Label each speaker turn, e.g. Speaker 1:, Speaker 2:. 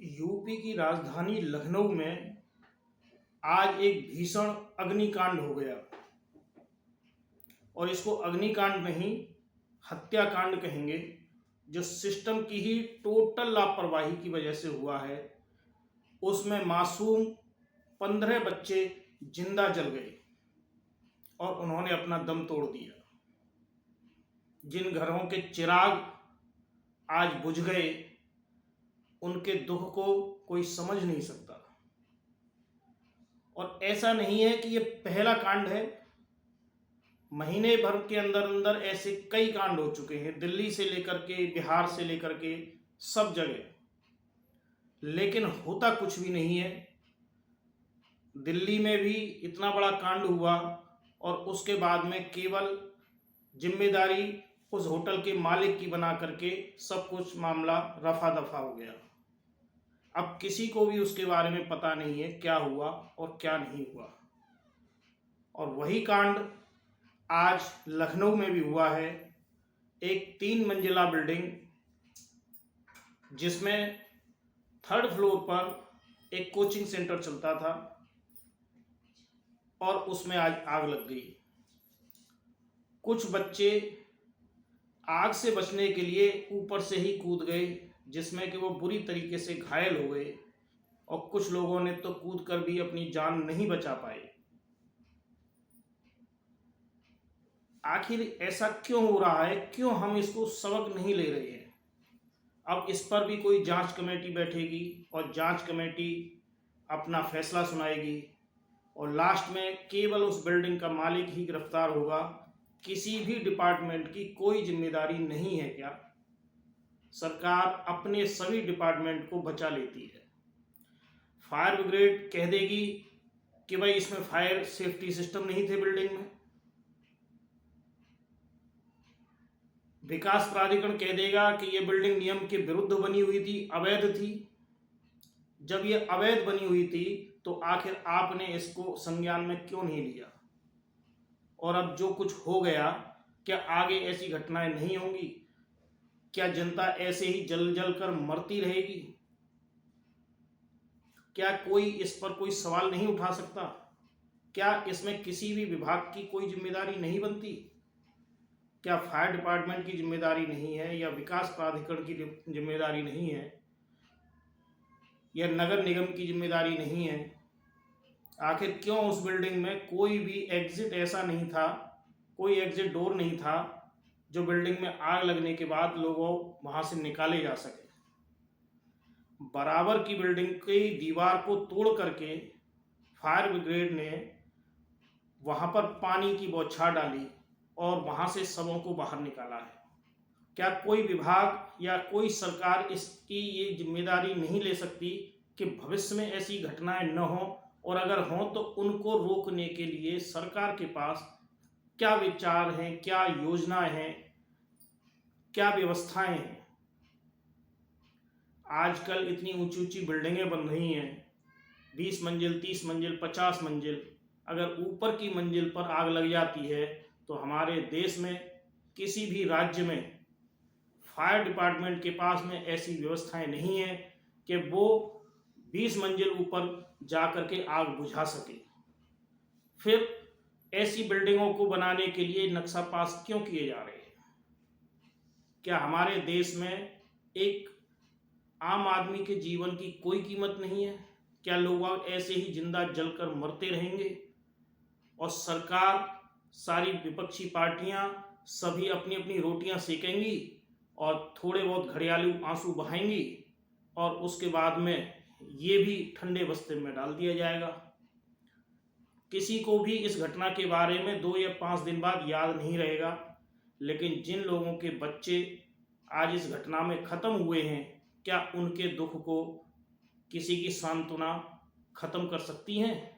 Speaker 1: UP की राजधानी लखनऊ में आज एक भीषण अग्निकांड हो गया और इसको अग्निकांड नहीं हत्याकांड कहेंगे। जो सिस्टम की ही टोटल लापरवाही की वजह से हुआ है। उसमें मासूम 15 बच्चे जिंदा जल गए और उन्होंने अपना दम तोड़ दिया। जिन घरों के चिराग आज बुझ गए उनके दुख को कोई समझ नहीं सकता। और ऐसा नहीं है कि ये पहला कांड है, महीने भर के अंदर अंदर ऐसे कई कांड हो चुके हैं, दिल्ली से लेकर के बिहार से लेकर के सब जगह, लेकिन होता कुछ भी नहीं है। दिल्ली में भी इतना बड़ा कांड हुआ और उसके बाद में केवल जिम्मेदारी उस होटल के मालिक की बना करके सब कुछ मामला रफा दफा हो गया। अब किसी को भी उसके बारे में पता नहीं है क्या हुआ और क्या नहीं हुआ। और वही कांड आज लखनऊ में भी हुआ है। एक 3 मंजिला बिल्डिंग जिसमें 3rd फ्लोर पर एक कोचिंग सेंटर चलता था और उसमें आज आग लग गई। कुछ बच्चे आग से बचने के लिए ऊपर से ही कूद गए, जिसमें कि वो बुरी तरीके से घायल हो गए और कुछ लोगों ने तो कूदकर भी अपनी जान नहीं बचा पाए। आखिर ऐसा क्यों हो रहा है? क्यों हम इसको सबक नहीं ले रहे हैं? अब इस पर भी कोई जांच कमेटी बैठेगी और जांच कमेटी अपना फैसला सुनाएगी और लास्ट में केवल उस बिल्डिंग का मालिक ही गिरफ्तार होगा। किसी भी डिपार्टमेंट की कोई जिम्मेदारी नहीं है क्या? सरकार अपने सभी डिपार्टमेंट को बचा लेती है। फायर ब्रिगेड कह देगी कि भाई इसमें फायर सेफ्टी सिस्टम नहीं थे बिल्डिंग में। विकास प्राधिकरण कह देगा कि ये बिल्डिंग नियम के विरुद्ध बनी हुई थी, अवैध थी। जब ये अवैध बनी हुई थी तो आखिर आपने इसको संज्ञान में क्यों नहीं लिया? और अब जो कुछ हो गया, क्या आगे ऐसी घटनाएं नहीं होंगी? क्या जनता ऐसे ही जल जल कर मरती रहेगी? क्या कोई इस पर कोई सवाल नहीं उठा सकता? क्या इसमें किसी भी विभाग की कोई जिम्मेदारी नहीं बनती? क्या फायर डिपार्टमेंट की जिम्मेदारी नहीं है, या विकास प्राधिकरण की जिम्मेदारी नहीं है, या नगर निगम की जिम्मेदारी नहीं है? आखिर क्यों उस बिल्डिंग में कोई भी एग्जिट ऐसा नहीं था, कोई एग्जिट डोर नहीं था जो बिल्डिंग में आग लगने के बाद लोगों वहां से निकाले जा सके? बराबर की बिल्डिंग की दीवार को तोड़ करके फायर ब्रिगेड ने वहां पर पानी की बौछार डाली और वहां से सबों को बाहर निकाला है। क्या कोई विभाग या कोई सरकार इसकी ये जिम्मेदारी नहीं ले सकती कि भविष्य में ऐसी घटनाएं न हो, और अगर हों तो उनको रोकने के लिए सरकार के पास क्या विचार हैं, क्या योजनाएं हैं, क्या व्यवस्थाएं हैं? आजकल इतनी ऊंची ऊंची बिल्डिंगें बन रही हैं, 20 मंजिल, 30 मंजिल, 50 मंजिल। अगर ऊपर की मंजिल पर आग लग जाती है तो हमारे देश में किसी भी राज्य में फायर डिपार्टमेंट के पास में ऐसी व्यवस्थाएं नहीं है कि वो 20 मंजिल ऊपर जाकर के आग बुझा सके। फिर ऐसी बिल्डिंगों को बनाने के लिए नक्शा पास क्यों किए जा रहे हैं? क्या हमारे देश में एक आम आदमी के जीवन की कोई कीमत नहीं है? क्या लोग ऐसे ही जिंदा जलकर मरते रहेंगे और सरकार, सारी विपक्षी पार्टियां सभी अपनी अपनी रोटियां सेकेंगी और थोड़े बहुत घड़ियालू आंसू बहाएंगी और उसके बाद में ये भी ठंडे बस्ते में डाल दिया जाएगा? किसी को भी इस घटना के बारे में 2 या 5 दिन बाद याद नहीं रहेगा, लेकिन जिन लोगों के बच्चे आज इस घटना में खत्म हुए हैं, क्या उनके दुख को किसी की सांत्वना खत्म कर सकती हैं?